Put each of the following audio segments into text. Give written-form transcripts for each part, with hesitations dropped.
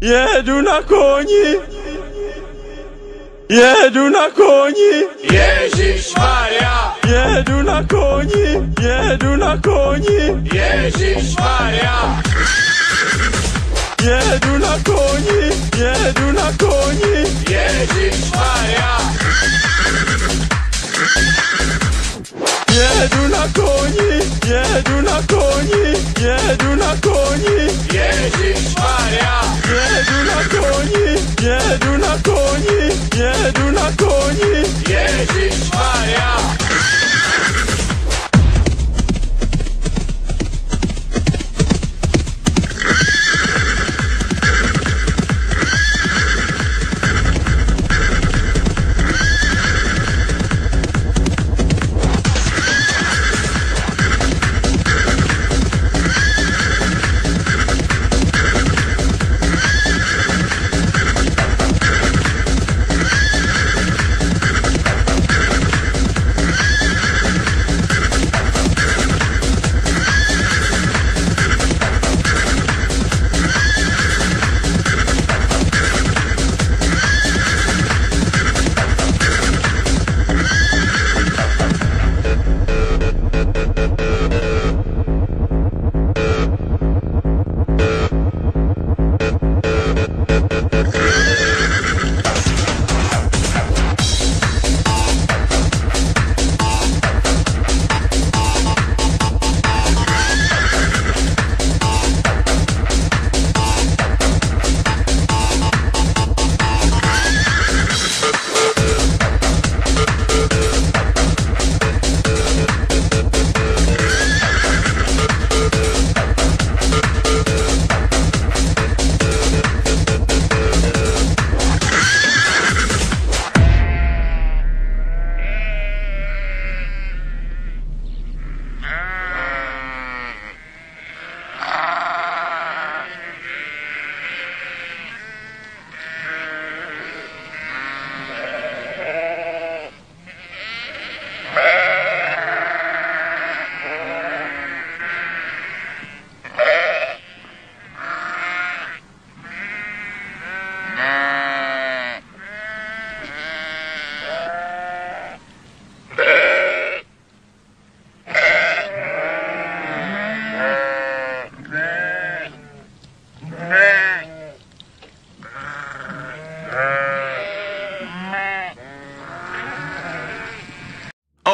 Jedu na koni, jedu na koni, Ježišmarja, jedu na koni, jedu na koni, Ježišmarja, jedu na koni, jedu na koni, Ježišmarja, jedu na koni, jedu na koni, jedu na koni, Ježišmarja, jedu na koni, jedu na koni, jedu na koni, Ježišmarja.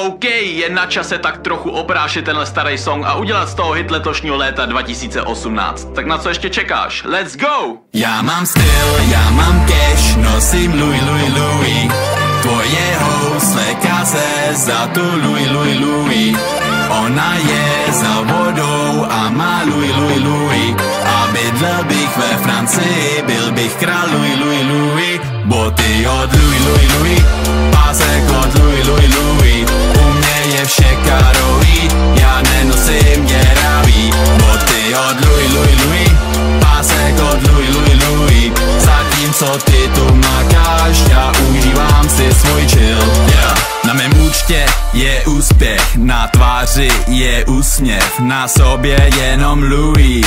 OK, je na čase tak trochu oprášit tenhle starý song a udělat z toho hit letošního léta 2018. Tak na co ještě čekáš? Let's go! Já mám styl, já mám cash, nosím Louis. Tvoje housle kaze za tu Louis. Ona je za vodou a má Louis. A bydlel bych ve Francii, byl bych král Louis. Boty od Louis, pásek od Louis. U mě je vše karový, já nenosím děravý. Boty od Louis, pásek od Louis. Zatímco ty tu makáš, já užívám si svůj chill. Na mém účtě je úspěch, na tváři je úsměv, na sobě jenom Louis.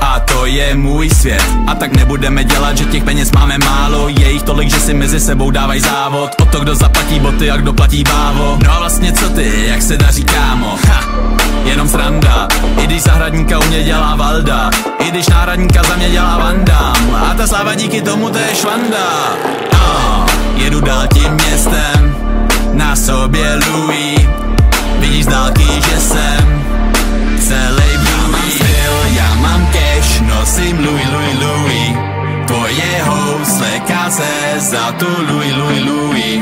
A to je můj svět. A tak nebudeme dělat, že těch peněz máme málo. Je jich tolik, že si mezi sebou dávají závod o to, kdo zaplatí boty a kdo platí bávo. No a vlastně co ty, jak se daří, kámo? Jenom sranda. I když zahradníka u mě dělá Valda, i když náhradníka za mě dělá Vandam. A ta sláva díky tomu, to je švanda. Jedu dál tím městem, na sobě Louis. Vidíš z dálky, že jsem celej blue. Já mám cash, nosím Louis. Tvoje housle kaze za tu Louis.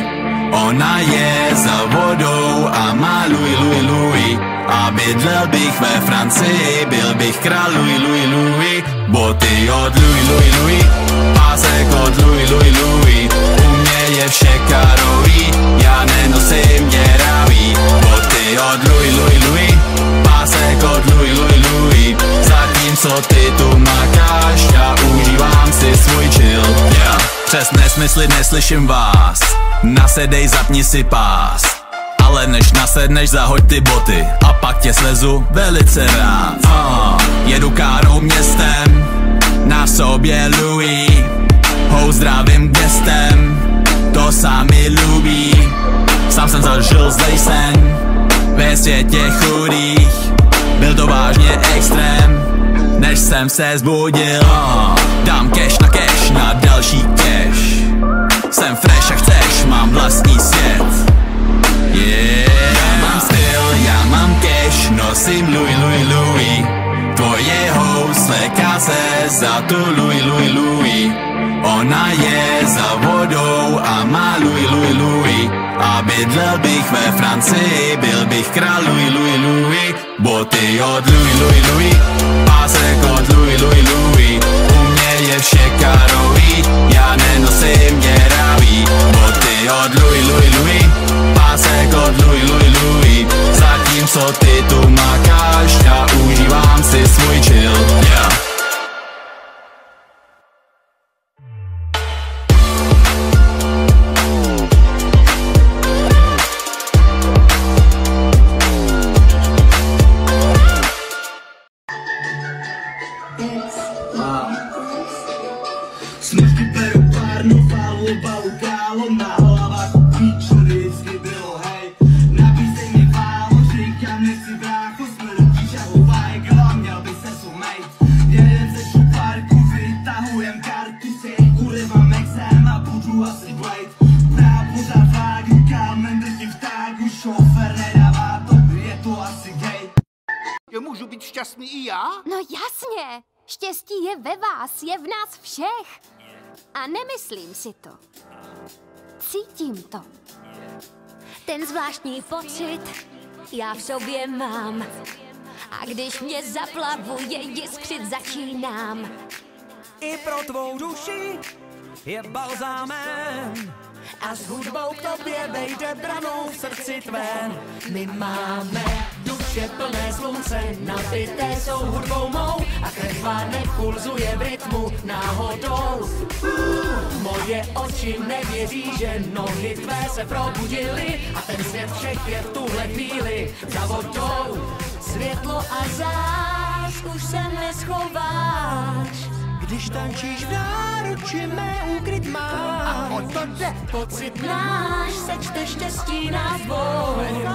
Ona je za vodou a má Louis. A bydlel bych ve Francii, byl bych král Louis. Boty od Louis, pásek od Louis. U mě je vše karový, já nenosím děravý. Boty od Louis, pásek od Louis. Zatímco ty tu makáš, já užívám si svůj chill. Přes nesmysly neslyším vás, nasedej, zapni si pás. Ale než nasedneš, zahoď ty boty a pak tě slezu velice rád. Jedu károu městem, na sobě Louis. Pozdravím gestem, to sami líbí. Sám jsem zažil zlej sen ve světě chudých. Byl to vážně extrém, než jsem se zbudil. Dám cash na další cash. Jsem fresh a chceš, mám vlastní svět. Yeah. Já mám styl, já mám cash, nosím Louis. Tvoje housle se za tu Louis. Ona je za vodou a má Louis. A bydlel bych ve Francii, byl bych král Louis. Boty od Louis, pásek od Louis. U mě je vše karový, já nenosím děravý. Boty od Louis, pásek od Louis. Zatímco ty tu makáš, já užívám si svůj chill. Yeah. Snužky beru párnu, balu, kálo, na hlavách píču, vždycky bylo hej. Nabízej mi válo, říkám nechci brácho, jsme do píčahu vajgla, měl by se sumejt. Jeden ze šuparku, vytahujem kartu, si kurva mexem a budu asi blejt. Právo za vágu, kámen drtí v tágu, šofer nedává to, je to asi gay. Můžu být šťastný i já? No jasně, štěstí je ve vás, je v nás všech. A nemyslím si to. Cítím to. Ten zvláštní pocit já v sobě mám. A když mě zaplavuje, jiskřit začínám. I pro tvou duši je balzámem. A s hudbou k tobě vejde branou v srdci tvém. My máme duše plné slunce, nabité jsou hudbou mou a krev nepulzuje v rytmu náhodou. Moje oči nevěří, že nohy tvé se probudily a ten svět všech je v tuhle chvíli za vodou. Světlo a zář už se neschováš, když tančíš v náruči mé ukryt máš. A o to jde. Pocit náš sečte štěstí nás dvoj.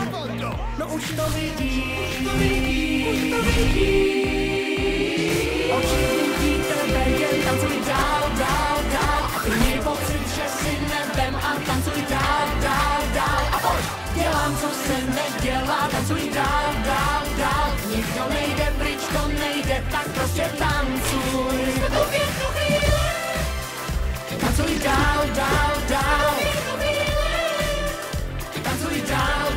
No už to vidíš. Oči vidí tebe, jen tancuj dál. A ty měj pocit, že si nebem a tancuj dál. A pojď, dělám, co se nedělá, tancuj dál. Nikdo nejde pryč, to nejde, tak prostě tancuj. Tancuj dál. Tancuj dál.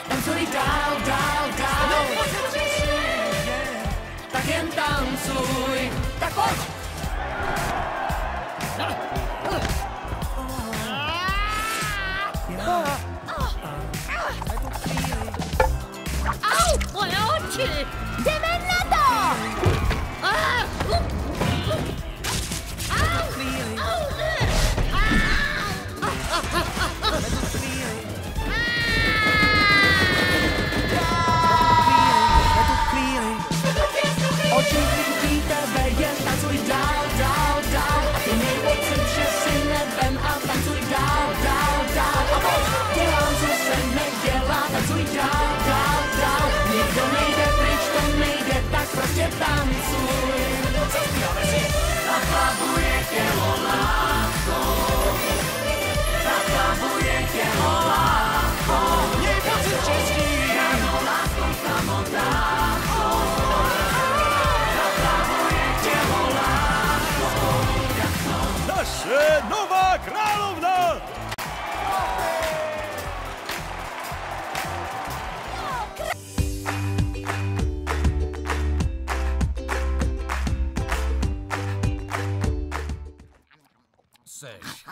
Tancuj dál. Tak jen tancuj, tak pojď. Au, moje oči! Jdeme na to! Oči vidí tebe, jen tancuj dál. A ty měj pocit, že si nebem a tancuj dál. A pojď, dělám, co se nedělá, tancuj dál. Nikdo nejde pryč, to nejde, tak prostě tancuj. Zaplavuje tělo láskou. Měj pocit štěstí. Ano, láskou samotářkou. Naše nová královna!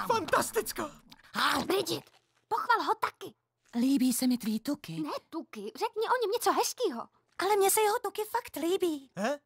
Fantastická! Bridget, pochval ho taky. Líbí se mi tvý tuky. Ne tuky, řekni o něm něco hezkýho. Ale mně se jeho tuky fakt líbí. He?